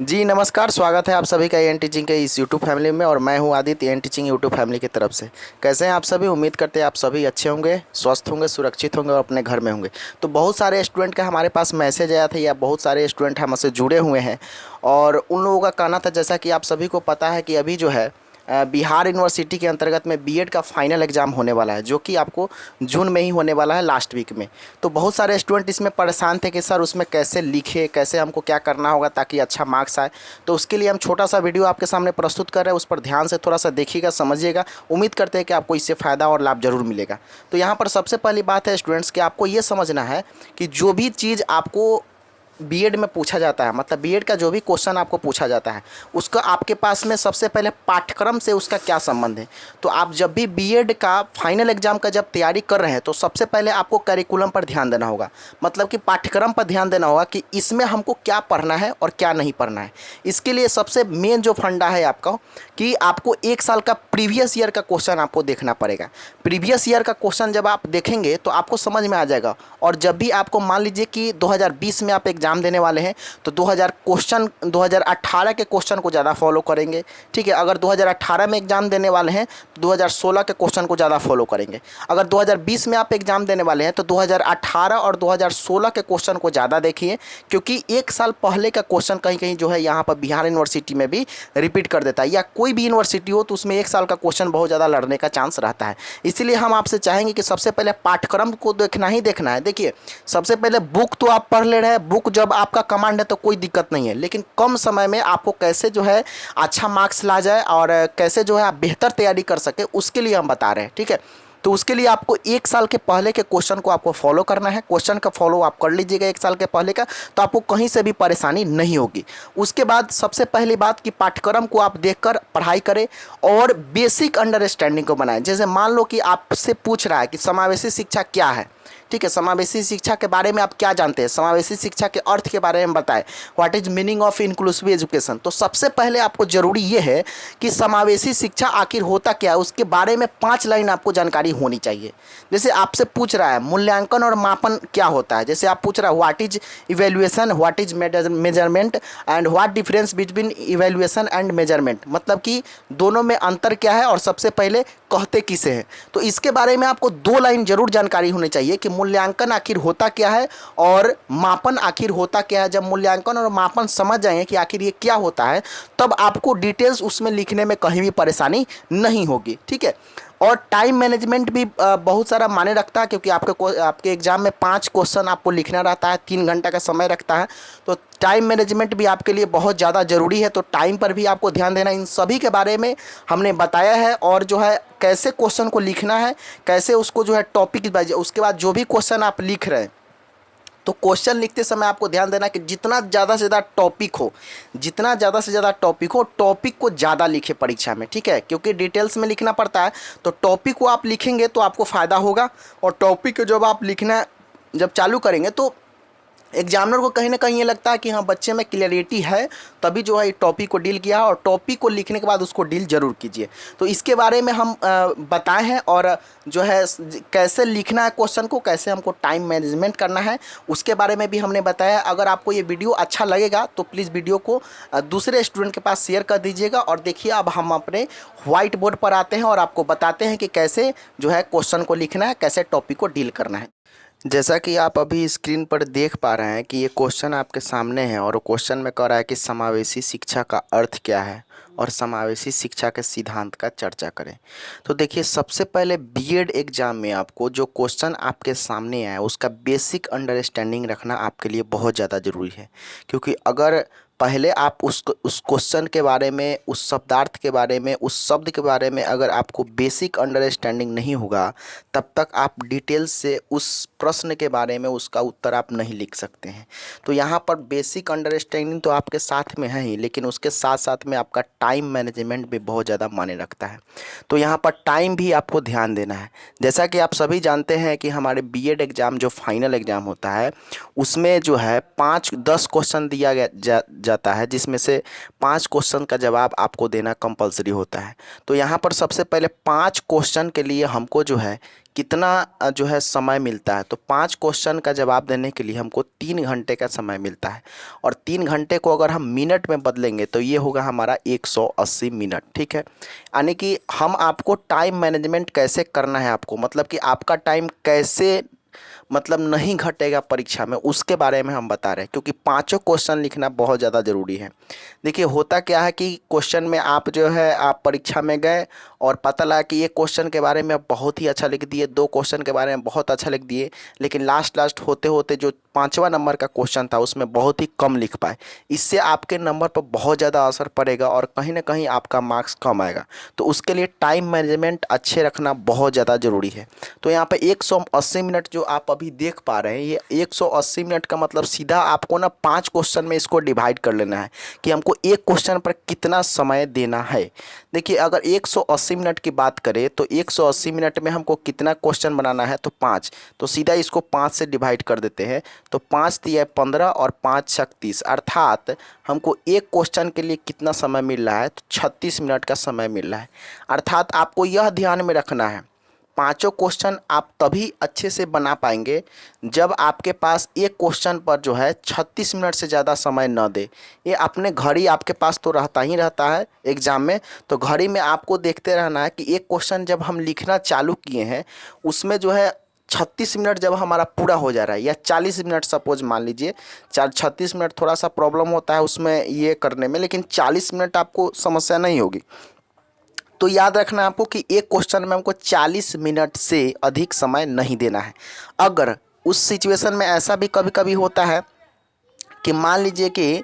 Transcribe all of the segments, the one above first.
जी नमस्कार, स्वागत है आप सभी का एन टीचिंग के इस यूट्यूब फैमिली में। और मैं हूं Aditya, an teaching YouTube family की तरफ से। कैसे हैं आप सभी? उम्मीद करते हैं आप सभी अच्छे होंगे, स्वस्थ होंगे, सुरक्षित होंगे और अपने घर में होंगे। तो बहुत सारे स्टूडेंट का हमारे पास मैसेज आया था या बहुत सारे स्टूडेंट हमसे जुड़े हुए हैं और उन लोगों का कहना था, जैसा कि आप सभी को पता है कि अभी जो है बिहार यूनिवर्सिटी के अंतर्गत में बीएड का फाइनल एग्ज़ाम होने वाला है, जो कि आपको जून में ही होने वाला है, लास्ट वीक में। तो बहुत सारे स्टूडेंट इसमें परेशान थे कि सर उसमें कैसे लिखे, कैसे हमको क्या करना होगा ताकि अच्छा मार्क्स आए। तो उसके लिए हम छोटा सा वीडियो आपके सामने प्रस्तुत कर रहे हैं, उस पर ध्यान से थोड़ा सा देखिएगा, समझिएगा। उम्मीद करते हैं कि आपको इससे फ़ायदा और लाभ जरूर मिलेगा। तो यहाँ पर सबसे पहली बात है स्टूडेंट्स कि आपको ये समझना है कि जो भी चीज़ आपको बीएड में पूछा जाता है, मतलब बीएड का जो भी क्वेश्चन आपको पूछा जाता है, उसका आपके पास में सबसे पहले पाठ्यक्रम से उसका क्या संबंध है। तो आप जब भी बीएड का फाइनल एग्जाम का जब तैयारी कर रहे हैं तो सबसे पहले आपको करिकुलम पर ध्यान देना होगा, मतलब कि पाठ्यक्रम पर ध्यान देना होगा कि इसमें हमको क्या पढ़ना है और क्या नहीं पढ़ना है। इसके लिए सबसे मेन जो फंडा है आपका कि आपको एक साल का प्रीवियस ईयर का क्वेश्चन आपको देखना पड़ेगा। प्रीवियस ईयर का क्वेश्चन जब आप देखेंगे तो आपको समझ में आ जाएगा। और जब भी आपको मान लीजिए कि 2020 में आप एग्ज़ाम देने वाले हैं तो 2018 के क्वेश्चन को ज़्यादा फॉलो करेंगे। ठीक है, अगर 2018 में एग्ज़ाम देने वाले हैं तो 2016 के क्वेश्चन को ज़्यादा फॉलो करेंगे। अगर 2020 में आप एग्ज़ाम देने वाले हैं तो 2018 और 2016 के क्वेश्चन को ज़्यादा देखिए, क्योंकि एक साल पहले का क्वेश्चन कहीं कहीं जो है यहाँ पर बिहार यूनिवर्सिटी में भी रिपीट कर देता है, या कोई भी यूनिवर्सिटी हो तो उसमें एक साल का क्वेश्चन बहुत ज़्यादा लड़ने का चांस रहता है। इसीलिए हम आपसे चाहेंगे कि सबसे पहले पाठ्यक्रम को देखना ही देखना है। देखिए, सबसे पहले बुक तो आप पढ़ ले रहे हैं, बुक जब आपका कमांड है तो कोई दिक्कत नहीं है, लेकिन कम समय में आपको कैसे जो है अच्छा मार्क्स ला जाए और कैसे जो है आप बेहतर तैयारी कर सके, उसके लिए हम बता रहे हैं। ठीक है, तो उसके लिए आपको एक साल के पहले के क्वेश्चन को आपको फॉलो करना है। क्वेश्चन का फॉलो आप कर लीजिएगा एक साल के पहले का, तो आपको कहीं से भी परेशानी नहीं होगी। उसके बाद सबसे पहली बात कि पाठ्यक्रम को आप देखकर पढ़ाई करें और बेसिक अंडरस्टैंडिंग को बनाएं। जैसे मान लो कि आपसे पूछ रहा है कि समावेशी शिक्षा क्या है। ठीक है, समावेशी शिक्षा के बारे में आप क्या जानते हैं, समावेशी शिक्षा के अर्थ के बारे में बताएं। What is meaning of inclusive education. तो सबसे पहले आपको जरूरी ये है कि समावेशी शिक्षा आखिर होता क्या है, उसके बारे में 5 लाइन आपको जानकारी होनी चाहिए। जैसे आपसे पूछ रहा है मूल्यांकन और मापन क्या होता है, जैसे आप पूछ रहा है what is evaluation, what is measurement and what difference between evaluation and measurement, मतलब कि दोनों में अंतर क्या है और सबसे पहले कहते किसे हैं। तो इसके बारे में आपको 2 लाइन जरूर जानकारी होनी चाहिए कि मूल्यांकन आखिर होता क्या है और मापन आखिर होता क्या है। जब मूल्यांकन और मापन समझ जाएंगे कि आखिर ये क्या होता है, तब आपको डिटेल्स उसमें लिखने में कहीं भी परेशानी नहीं होगी। ठीक है, और टाइम मैनेजमेंट भी बहुत सारा मायने रखता है, क्योंकि आपके एग्जाम में 5 क्वेश्चन आपको लिखना रहता है, 3 घंटा का समय रखता है। तो टाइम मैनेजमेंट भी आपके लिए बहुत ज़्यादा ज़रूरी है, तो टाइम पर भी आपको ध्यान देना। इन सभी के बारे में हमने बताया है, और जो है कैसे क्वेश्चन को लिखना है, कैसे उसको जो है टॉपिक, उसके बाद जो भी क्वेश्चन आप लिख रहे हैं तो क्वेश्चन लिखते समय आपको ध्यान देना कि जितना ज़्यादा से ज़्यादा टॉपिक हो, जितना ज़्यादा से ज़्यादा टॉपिक हो, टॉपिक को ज़्यादा लिखे परीक्षा में। ठीक है, क्योंकि डिटेल्स में लिखना पड़ता है, तो टॉपिक को आप लिखेंगे तो आपको फ़ायदा होगा। और टॉपिक को जब आप लिखना जब चालू करेंगे तो एग्जामिनर को कहीं ना कहीं ये लगता है कि हाँ बच्चे में क्लियरिटी है, तभी जो है टॉपिक को डील किया। और टॉपिक को लिखने के बाद उसको डील जरूर कीजिए। तो इसके बारे में हम बताए हैं, और जो है कैसे लिखना है क्वेश्चन को, कैसे हमको टाइम मैनेजमेंट करना है, उसके बारे में भी हमने बताया। अगर आपको ये वीडियो अच्छा लगेगा तो प्लीज़ वीडियो को दूसरे स्टूडेंट के पास शेयर कर दीजिएगा। और देखिए, अब हम अपने व्हाइट बोर्ड पर आते हैं और आपको बताते हैं कि कैसे जो है क्वेश्चन को लिखना है, कैसे टॉपिक को डील करना है। जैसा कि आप अभी स्क्रीन पर देख पा रहे हैं कि ये क्वेश्चन आपके सामने है, और क्वेश्चन में कह रहा है कि समावेशी शिक्षा का अर्थ क्या है और समावेशी शिक्षा के सिद्धांत का चर्चा करें। तो देखिए, सबसे पहले बीएड एग्जाम में आपको जो क्वेश्चन आपके सामने आया उसका बेसिक अंडरस्टैंडिंग रखना आपके लिए बहुत ज़्यादा ज़रूरी है। क्योंकि अगर पहले आप उस क्वेश्चन के बारे में, उस शब्दार्थ के बारे में, उस शब्द के बारे में अगर आपको बेसिक अंडरस्टैंडिंग नहीं होगा, तब तक आप डिटेल्स से उस प्रश्न के बारे में उसका उत्तर आप नहीं लिख सकते हैं। तो यहाँ पर बेसिक अंडरस्टैंडिंग तो आपके साथ में है ही, लेकिन उसके साथ साथ में आपका टाइम मैनेजमेंट भी बहुत ज़्यादा मायने रखता है। तो यहाँ पर टाइम भी आपको ध्यान देना है। जैसा कि आप सभी जानते हैं कि हमारे बीएड एग्ज़ाम जो फाइनल एग्ज़ाम होता है उसमें जो है 5-10 क्वेश्चन दिया जाता है, जिसमें से 5 क्वेश्चन का जवाब आपको देना कंपलसरी होता है। तो यहाँ पर सबसे पहले 5 क्वेश्चन के लिए हमको जो है कितना जो है समय मिलता है, तो 5 क्वेश्चन का जवाब देने के लिए हमको 3 घंटे का समय मिलता है। और 3 घंटे को अगर हम मिनट में बदलेंगे तो ये होगा हमारा 180 मिनट, ठीक है। यानी कि हम आपको टाइम मैनेजमेंट कैसे करना है, आपको मतलब कि आपका टाइम कैसे मतलब नहीं घटेगा परीक्षा में, उसके बारे में हम बता रहे हैं, क्योंकि पांचों क्वेश्चन लिखना बहुत ज़्यादा ज़रूरी है। देखिए होता क्या है कि क्वेश्चन में आप जो है आप परीक्षा में गए और पता लगा कि ये क्वेश्चन के बारे में आप बहुत ही अच्छा लिख दिए, 2 क्वेश्चन के बारे में बहुत अच्छा लिख दिए, लेकिन लास्ट होते होते जो 5वां नंबर का क्वेश्चन था उसमें बहुत ही कम लिख पाए। इससे आपके नंबर पर बहुत ज़्यादा असर पड़ेगा और कहीं ना कहीं आपका मार्क्स कम आएगा। तो उसके लिए टाइम मैनेजमेंट अच्छे रखना बहुत ज़्यादा ज़रूरी है। तो यहाँ पे 180 मिनट जो आप अभी देख पा रहे हैं, ये 180 मिनट का मतलब सीधा आपको ना 5 क्वेश्चन में इसको डिवाइड कर लेना है कि हमको एक क्वेश्चन पर कितना समय देना है। देखिए अगर 180 मिनट की बात करें तो 180 मिनट में हमको कितना क्वेश्चन बनाना है, तो 5, तो सीधा इसको 5 से डिवाइड कर देते हैं। तो 5 तिया 15 और 5 छक 30, अर्थात हमको एक क्वेश्चन के लिए कितना समय मिल रहा है, तो 36 मिनट का समय मिल रहा है। अर्थात आपको यह ध्यान में रखना है, पांचों क्वेश्चन आप तभी अच्छे से बना पाएंगे जब आपके पास एक क्वेश्चन पर जो है 36 मिनट से ज़्यादा समय न दे। ये अपने घड़ी आपके पास तो रहता ही रहता है एग्ज़ाम में, तो घड़ी में आपको देखते रहना है कि एक क्वेश्चन जब हम लिखना चालू किए हैं उसमें जो है 36 मिनट जब हमारा पूरा हो जा रहा है, या 40 मिनट सपोज मान लीजिए, 36 मिनट थोड़ा सा प्रॉब्लम होता है उसमें ये करने में, लेकिन 40 मिनट आपको समस्या नहीं होगी। तो याद रखना आपको कि एक क्वेश्चन में हमको 40 मिनट से अधिक समय नहीं देना है। अगर उस सिचुएशन में ऐसा भी कभी कभी होता है कि मान लीजिए कि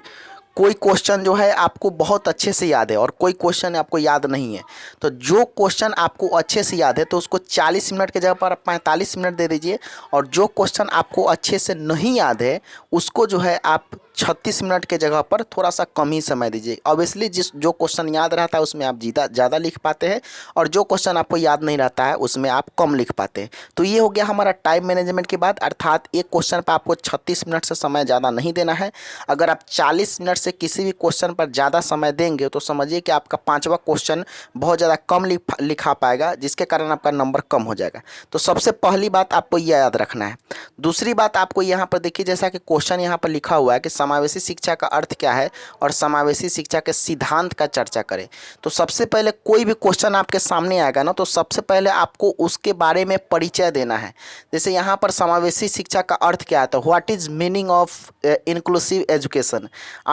कोई क्वेश्चन जो है आपको बहुत अच्छे से याद है और कोई क्वेश्चन आपको याद नहीं है, तो जो क्वेश्चन आपको अच्छे से याद है तो उसको 40 मिनट के जगह पर 45 मिनट दे दीजिए, और जो क्वेश्चन आपको अच्छे से नहीं याद है उसको जो है आप 36 मिनट के जगह पर थोड़ा सा कम ही समय दीजिए। ऑब्वियसली जो क्वेश्चन याद रहता है उसमें आप ज़्यादा लिख पाते हैं, और जो क्वेश्चन आपको याद नहीं रहता है उसमें आप कम लिख पाते हैं। तो ये हो गया हमारा टाइम मैनेजमेंट की बात, अर्थात एक क्वेश्चन पर आपको 36 मिनट से समय ज़्यादा नहीं देना है। अगर आप 40 मिनट से किसी भी क्वेश्चन पर ज़्यादा समय देंगे तो समझिए कि आपका 5वां क्वेश्चन बहुत ज़्यादा कम लिखा पाएगा, जिसके कारण आपका नंबर कम हो जाएगा। तो सबसे पहली बात आपको यह याद रखना है। दूसरी बात आपको यहाँ पर देखिए, जैसा कि क्वेश्चन यहाँ पर लिखा हुआ है कि समावेशी शिक्षा का अर्थ क्या है और समावेशी शिक्षा के सिद्धांत का चर्चा करें। तो सबसे पहले कोई भी क्वेश्चन आपके सामने आएगा ना, तो सबसे पहले आपको उसके बारे में परिचय देना है। जैसे यहाँ पर समावेशी शिक्षा का अर्थ क्या है, तो what is meaning of inclusive education,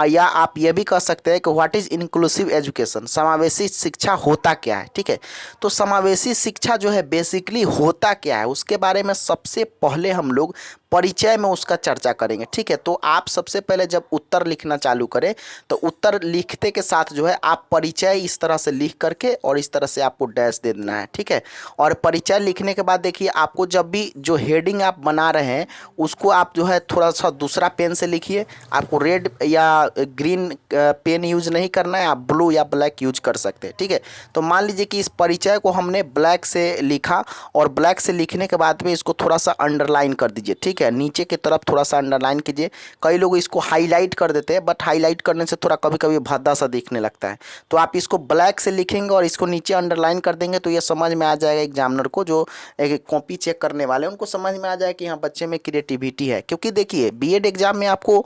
या आप ये भी कह सकते हैं कि व्हाट इज इंक्लूसिव एजुकेशन, समावेशी शिक्षा होता क्या है। ठीक है, तो समावेशी शिक्षा जो है बेसिकली होता क्या है उसके बारे में सबसे पहले हम लोग परिचय में उसका चर्चा करेंगे। ठीक है, तो आप सबसे पहले जब उत्तर लिखना चालू करें तो उत्तर लिखते के साथ जो है आप परिचय इस तरह से लिख करके और इस तरह से आपको डैश दे देना है। ठीक है, और परिचय लिखने के बाद देखिए आपको जब भी जो हेडिंग आप बना रहे हैं उसको आप जो है थोड़ा सा दूसरा पेन से लिखिए। आपको रेड या ग्रीन पेन यूज नहीं करना है, आप ब्लू या ब्लैक यूज कर सकते हैं। ठीक है, तो मान लीजिए कि इस परिचय को हमने ब्लैक से लिखा, और ब्लैक से लिखने के बाद में इसको थोड़ा सा अंडरलाइन कर दीजिए। ठीक है, नीचे की तरफ थोड़ा सा अंडरलाइन कीजिए। कई लोग इसको हाईलाइट कर देते हैं, बट हाईलाइट करने से थोड़ा कभी कभी भद्दा सा दिखने लगता है। तो आप इसको ब्लैक से लिखेंगे और इसको नीचे अंडरलाइन कर देंगे तो ये समझ में आ जाएगा एग्जामिनर को, जो एक कॉपी चेक करने वाले उनको समझ में आ जाए कि हाँ बच्चे में क्रिएटिविटी है। क्योंकि देखिए बीएड एग्जाम में आपको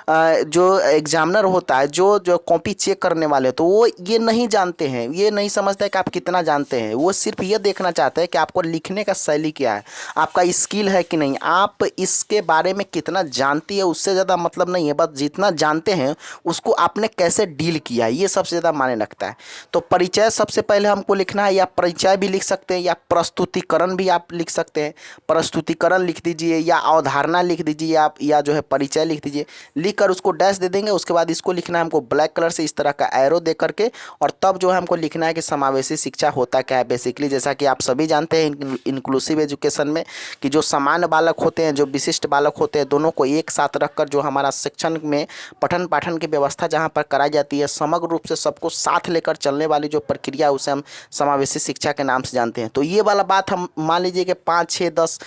जो एग्जामिनर होता है, जो कॉपी चेक करने वाले, तो वो ये नहीं जानते हैं, ये नहीं समझते हैं कि आप कितना जानते हैं। वो सिर्फ ये देखना चाहते हैं कि आपको लिखने का शैली क्या है, आपका स्किल है कि नहीं, आप इसके बारे में कितना जानती है उससे ज़्यादा मतलब नहीं है। बस जितना जानते हैं उसको आपने कैसे डील किया है ये सबसे ज़्यादा मायने रखता है। तो परिचय सबसे पहले हमको लिखना है, या परिचय भी लिख सकते हैं या प्रस्तुतिकरण भी आप लिख सकते हैं। प्रस्तुतिकरण लिख दीजिए या अवधारणा लिख दीजिए आप, या जो है परिचय लिख दीजिए। लिख कर उसको डैश दे देंगे। उसके बाद इसको लिखना है हमको ब्लैक कलर से इस तरह का एरो दे करके, और तब जो है हमको लिखना है कि समावेशी शिक्षा होता क्या है। बेसिकली जैसा कि आप सभी जानते हैं इंक्लूसिव एजुकेशन में कि जो सामान्य बालक होते हैं, जो विशिष्ट बालक होते हैं दोनों को एक साथ रखकर जो हमारा शिक्षण में पठन पाठन की व्यवस्था जहाँ पर कराई जाती है, समग्र रूप से सबको साथ लेकर चलने वाली जो प्रक्रिया है उसे हम समावेशी शिक्षा के नाम से जानते हैं। तो ये वाला बात हम मान लीजिए कि 5, 6, 10,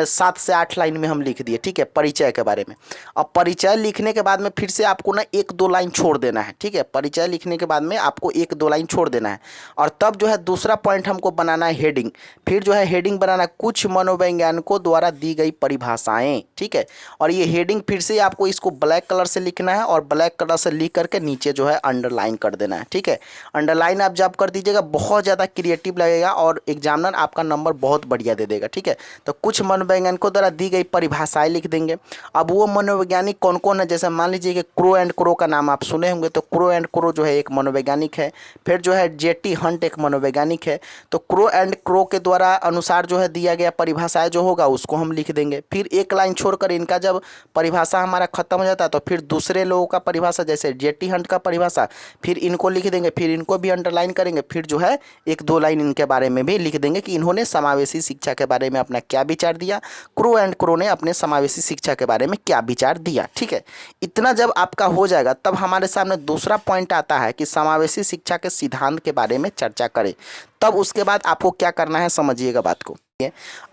7 से 8 लाइन में हम लिख दिए, ठीक है, परिचय के बारे में। अब परिचय लिखने के बाद में फिर से आपको ना 1-2 लाइन छोड़ देना है, ठीक है, परिचय लिखने के बाद में आपको 1-2 लाइन छोड़ देना है। और तब जो है दूसरा पॉइंट हमको बनाना है हेडिंग। फिर जो है हेडिंग बनाना है कुछ मनोवैज्ञानिकों द्वारा दी गई परिभाषाएं, ठीक है। और ये हेडिंग फिर से आपको इसको ब्लैक कलर से लिखना है और ब्लैक कलर से लिख करके नीचे जो है अंडरलाइन कर देना है, ठीक है। अंडरलाइन आप जब कर दीजिएगा बहुत ज़्यादा क्रिएटिव लगेगा और एग्जामिनर आपका नंबर बहुत बढ़िया दे देगा, ठीक है। तो कुछ मनोवैज्ञानिकों द्वारा दी गई परिभाषाएं लिख देंगे। अब वो मनोवैज्ञानिक कौन कौन है, जैसे मान लीजिए कि क्रो एंड क्रो का नाम आप सुने होंगे, तो क्रो एंड क्रो जो है एक मनोवैज्ञानिक है। फिर जो है जेटी हंट एक मनोवैज्ञानिक है। तो क्रो एंड क्रो के द्वारा अनुसार जो है दिया गया परिभाषाएं जो होगा उसको हम लिख देंगे। फिर एक लाइन छोड़कर इनका जब परिभाषा हमारा खत्म हो जाता है तो फिर दूसरे लोगों का परिभाषा, जैसे जेटी हंट का परिभाषा, फिर इनको लिख देंगे, फिर इनको भी अंडरलाइन करेंगे। फिर जो है 1-2 लाइन इनके बारे में भी लिख देंगे कि इन्होंने समावेशी शिक्षा के बारे में अपना क्या विचार दिया, क्रो एंड क्रो ने अपने समावेशी शिक्षा के बारे में क्या विचार दिया, ठीक है। इतना जब आपका हो जाएगा तब हमारे सामने दूसरा पॉइंट आता है कि समावेशी शिक्षा के सिद्धांत के बारे में चर्चा करें। तब उसके बाद आपको क्या करना है, समझिएगा बात को।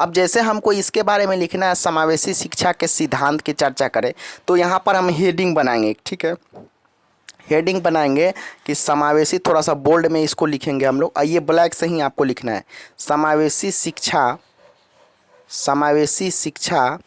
अब जैसे हमको इसके बारे में लिखना है समावेशी शिक्षा के सिद्धांत की चर्चा करें, तो यहाँ पर हम हेडिंग बनाएंगे, ठीक है। हेडिंग बनाएंगे कि समावेशी, थोड़ा सा बोल्ड में इसको लिखेंगे हम लोग, ये ब्लैक से ही आपको लिखना है, समावेशी शिक्षा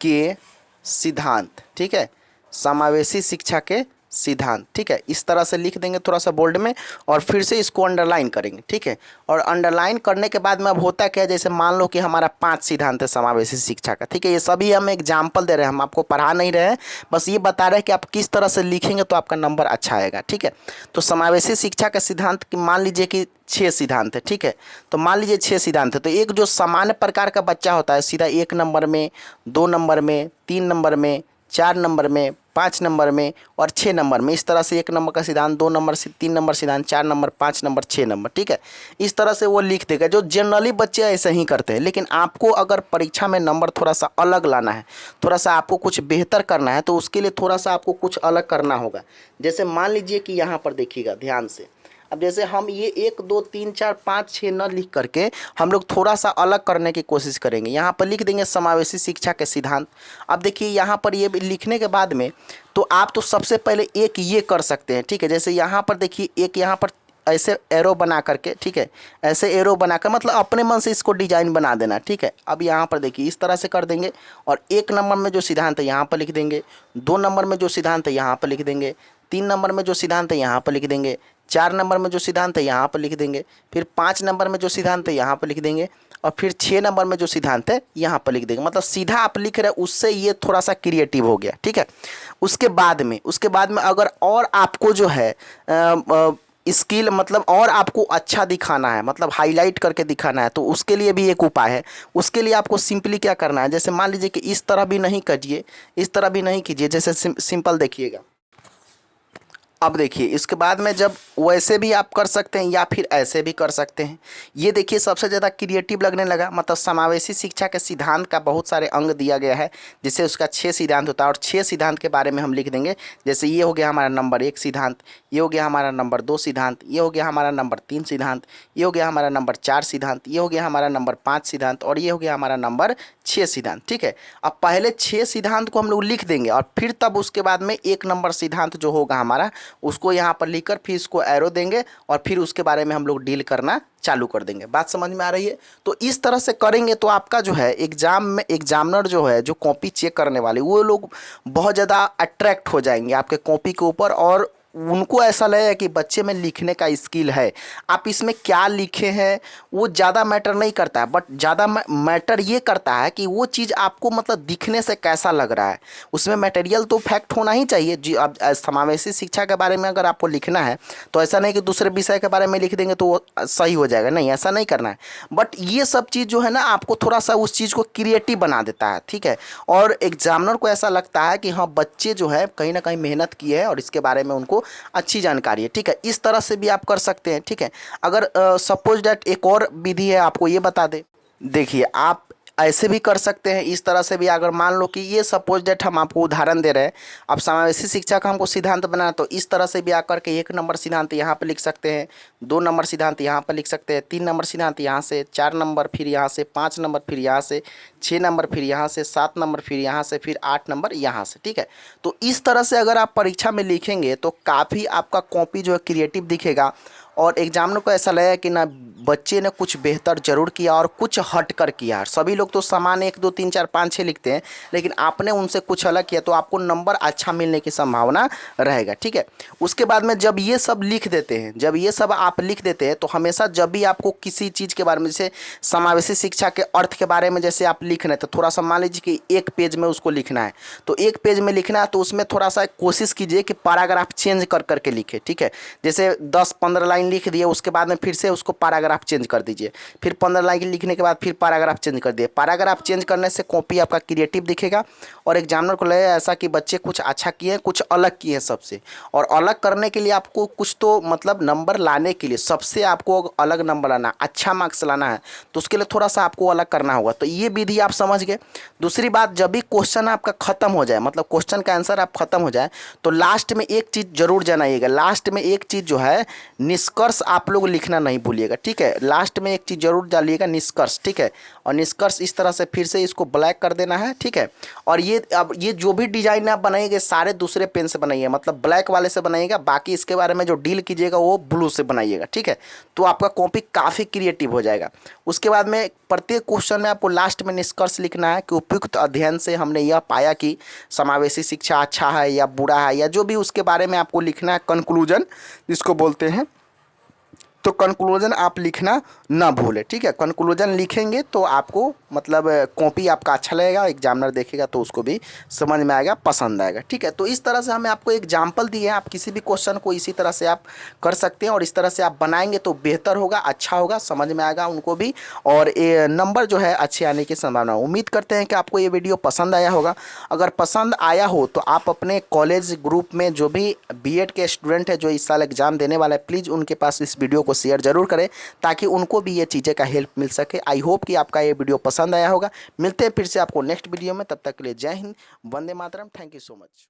के सिद्धांत, ठीक है, समावेशी शिक्षा के सिद्धांत, ठीक है। इस तरह से लिख देंगे थोड़ा सा बोल्ड में और फिर से इसको अंडरलाइन करेंगे, ठीक है। और अंडरलाइन करने के बाद में अब होता क्या है, जैसे मान लो कि हमारा 5 सिद्धांत है समावेशी शिक्षा का, ठीक है। ये सभी हम एग्जाम्पल दे रहे हैं, हम आपको पढ़ा नहीं रहे हैं, बस ये बता रहे हैं कि आप किस तरह से लिखेंगे तो आपका नंबर अच्छा आएगा, ठीक है। तो समावेशी शिक्षा का सिद्धांत की मान लीजिए कि 6 सिद्धांत है, ठीक है। तो मान लीजिए 6 सिद्धांत है, तो एक जो सामान्य प्रकार का बच्चा होता है सीधा 1 नंबर में, 2 नंबर में, 3 नंबर में, 4 नंबर में, 5 नंबर में और 6 नंबर में, इस तरह से 1 नंबर का सिद्धांत, 2 नंबर से 3 नंबर सिद्धांत, 4 नंबर, 5 नंबर, 6 नंबर, ठीक है। इस तरह से वो लिख देगा। जो जनरली बच्चे ऐसे ही करते हैं, लेकिन आपको अगर परीक्षा में नंबर थोड़ा सा अलग लाना है, थोड़ा सा आपको कुछ बेहतर करना है, तो उसके लिए थोड़ा सा आपको कुछ अलग करना होगा। जैसे मान लीजिए कि यहाँ पर देखिएगा ध्यान से, अब जैसे हम ये 1, 2, 3, 4, 5, 6 न लिख करके हम लोग थोड़ा सा अलग करने की कोशिश करेंगे। यहाँ पर लिख देंगे समावेशी शिक्षा के सिद्धांत। अब देखिए यहाँ पर ये लिखने के बाद में तो आप तो सबसे पहले एक ये कर सकते हैं, ठीक है। जैसे यहाँ पर देखिए एक यहाँ पर ऐसे एरो बना करके, ठीक है, ऐसे एरो बनाकर मतलब अपने मन से इसको डिजाइन बना देना, ठीक है। अब यहाँ पर देखिए इस तरह से कर देंगे और 1 नंबर में जो सिद्धांत है यहाँ पर लिख देंगे, 2 नंबर में जो सिद्धांत है यहाँ पर लिख देंगे, 3 नंबर में जो सिद्धांत है यहाँ पर लिख देंगे, 4 नंबर में जो सिद्धांत है यहाँ पर लिख देंगे, फिर 5 नंबर में जो सिद्धांत है यहाँ पर लिख देंगे और फिर 6 नंबर में जो सिद्धांत है यहाँ पर लिख देंगे। मतलब सीधा आप लिख रहे हैं, उससे ये थोड़ा सा क्रिएटिव हो गया, ठीक है। उसके बाद में अगर और आपको जो है स्किल मतलब और आपको अच्छा दिखाना है, मतलब हाईलाइट करके दिखाना है, तो उसके लिए भी एक उपाय है। उसके लिए आपको सिंपली क्या करना है, जैसे मान लीजिए कि इस तरह भी नहीं करिए, इस तरह भी नहीं कीजिए, जैसे सिंपल देखिएगा। अब देखिए इसके बाद में जब वैसे भी आप कर सकते हैं या फिर ऐसे भी कर सकते हैं। ये देखिए सबसे ज़्यादा क्रिएटिव लगने लगा। मतलब समावेशी शिक्षा के सिद्धांत का बहुत सारे अंग दिया गया है, जिससे उसका 6 सिद्धांत होता है और 6 सिद्धांत के बारे में हम लिख देंगे। जैसे ये हो गया हमारा नंबर 1 सिद्धांत, ये हो गया हमारा नंबर 2 सिद्धांत, ये हो गया हमारा नंबर 3 सिद्धांत, ये हो गया हमारा नंबर 4 सिद्धांत, ये हो गया हमारा नंबर 5 सिद्धांत और ये हो गया हमारा नंबर 6 सिद्धांत, ठीक है। अब पहले 6 सिद्धांत को हम लोग लिख देंगे और फिर तब उसके बाद में 1 नंबर सिद्धांत जो होगा हमारा, उसको यहाँ पर लिखकर फिर इसको एरो देंगे और फिर उसके बारे में हम लोग डील करना चालू कर देंगे। बात समझ में आ रही है? तो इस तरह से करेंगे तो आपका जो है एग्जाम में एग्जामिनर जो है, जो कॉपी चेक करने वाले, वो लोग बहुत ज़्यादा अट्रैक्ट हो जाएंगे आपके कॉपी के ऊपर और उनको ऐसा लगेगा कि बच्चे में लिखने का स्किल है। आप इसमें क्या लिखे हैं वो ज़्यादा मैटर नहीं करता है, बट ज़्यादा मैटर ये करता है कि वो चीज़ आपको मतलब दिखने से कैसा लग रहा है। उसमें मटेरियल तो फैक्ट होना ही चाहिए जी। अब समावेशी शिक्षा के बारे में अगर आपको लिखना है तो ऐसा नहीं कि दूसरे विषय के बारे में लिख देंगे तो वो सही हो जाएगा, नहीं, ऐसा नहीं करना है। बट ये सब चीज़ जो है ना, आपको थोड़ा सा उस चीज़ को क्रिएटिव बना देता है, ठीक है। और एग्जामिनर को ऐसा लगता है कि हाँ बच्चे जो है कहीं ना कहीं मेहनत किए हैं और इसके बारे में उनको अच्छी जानकारी है, ठीक है। इस तरह से भी आप कर सकते हैं, ठीक है। अगर सपोज डैट एक और विधि है, आपको ये बता दे। देखिए आप ऐसे भी कर सकते हैं, इस तरह से भी। अगर मान लो कि ये सपोज डेट हम आपको उदाहरण दे रहे हैं, अब समावेशी शिक्षा का हमको सिद्धांत बनाना, तो इस तरह से भी आकर के 1 नंबर सिद्धांत यहाँ पे लिख सकते हैं, 2 नंबर सिद्धांत यहाँ पर लिख सकते हैं, 3 नंबर सिद्धांत यहाँ से, 4 नंबर, फिर यहाँ से 5 नंबर, फिर यहाँ से 6 नंबर, फिर यहाँ से 7 नंबर, फिर यहाँ से फिर 8 नंबर यहाँ से। ठीक है, तो इस तरह से अगर आप परीक्षा में लिखेंगे तो काफ़ी आपका कॉपी जो है क्रिएटिव दिखेगा, और एग्जामिनर को ऐसा लगेगा कि ना बच्चे ने कुछ बेहतर जरूर किया और कुछ हट कर किया। सभी लोग तो समान 1 2 3 4 5 6 लिखते हैं, लेकिन आपने उनसे कुछ अलग किया, तो आपको नंबर अच्छा मिलने की संभावना रहेगा। ठीक है, उसके बाद में जब ये सब लिख देते हैं, जब ये सब आप लिख देते हैं, तो हमेशा जब भी आपको किसी चीज़ के बारे में, जैसे समावेशी शिक्षा के अर्थ के बारे में जैसे आप लिख रहे हैं, तो थोड़ा सा मान लीजिए कि 1 पेज में उसको लिखना है, तो 1 पेज में लिखना है, तो उसमें थोड़ा सा कोशिश कीजिए कि पैराग्राफ चेंज कर करके लिखे। ठीक है, जैसे 10 15 लाइन लिख दिए, उसके बाद में फिर से उसको पैराग्राफ चेंज कर दीजिए, फिर 15 लाइन लिखने के बाद फिर पैराग्राफ चेंज कर दिए। पैराग्राफ चेंज करने से कॉपी आपका क्रिएटिव दिखेगा, और एग्जामिनर को लगेगा ऐसा कि बच्चे कुछ अच्छा किए हैं, कुछ अलग किए हैं सबसे। और अलग करने के लिए आपको कुछ तो मतलब नंबर लाने के लिए सबसे आपको अलग नंबर लाना, अच्छा मार्क्स लाना है, तो उसके लिए थोड़ा सा आपको अलग करना होगा। तो ये विधि आप समझ गए। दूसरी बात, जब भी क्वेश्चन आपका खत्म हो जाए, मतलब क्वेश्चन का आंसर आप खत्म हो जाए, तो लास्ट में एक चीज़ जरूर जनाइएगा। लास्ट में एक चीज़ जो है, निष्कर्ष आप लोग लिखना नहीं भूलिएगा। ठीक है, लास्ट में एक चीज़ जरूर डालिएगा, निष्कर्ष। ठीक है, और निष्कर्ष इस तरह से फिर से इसको ब्लैक कर देना है। ठीक है, और ये अब ये जो भी डिजाइन आप बनाइएगा सारे दूसरे पेन से बनाइए, मतलब ब्लैक वाले से बनाइएगा, बाकी इसके बारे में जो डील कीजिएगा वो ब्लू से बनाइएगा। ठीक है, तो आपका कॉपी काफ़ी क्रिएटिव हो जाएगा। उसके बाद में प्रत्येक क्वेश्चन में आपको लास्ट में निष्कर्ष लिखना है कि उपयुक्त अध्ययन से हमने यह पाया कि समावेशी शिक्षा अच्छा है या बुरा है, या जो भी उसके बारे में आपको लिखना है, कंक्लूजन जिसको बोलते हैं। तो कंक्लूजन आप लिखना ना भूलें। ठीक है, कंक्लूजन लिखेंगे तो आपको मतलब कॉपी आपका अच्छा लगेगा, एग्जामिनर देखेगा तो उसको भी समझ में आएगा, पसंद आएगा। ठीक है, तो इस तरह से हमें आपको एग्जाम्पल दिए हैं, आप किसी भी क्वेश्चन को इसी तरह से आप कर सकते हैं, और इस तरह से आप बनाएंगे तो बेहतर होगा, अच्छा होगा, समझ में आएगा उनको भी, और ये नंबर जो है अच्छे आने की संभावना। उम्मीद करते हैं कि आपको ये वीडियो पसंद आया होगा। अगर पसंद आया हो तो आप अपने कॉलेज ग्रुप में जो भी बीएड के स्टूडेंट है जो इस साल एग्जाम देने वाला है, प्लीज़ उनके पास इस वीडियो को शेयर जरूर करें, ताकि उनको भी ये चीज़ें का हेल्प मिल सके। आई होप कि आपका ये वीडियो पसंद आया होगा। मिलते हैं फिर से आपको नेक्स्ट वीडियो में, तब तक के लिए जय Hind, Vande Mataram, thank you so much.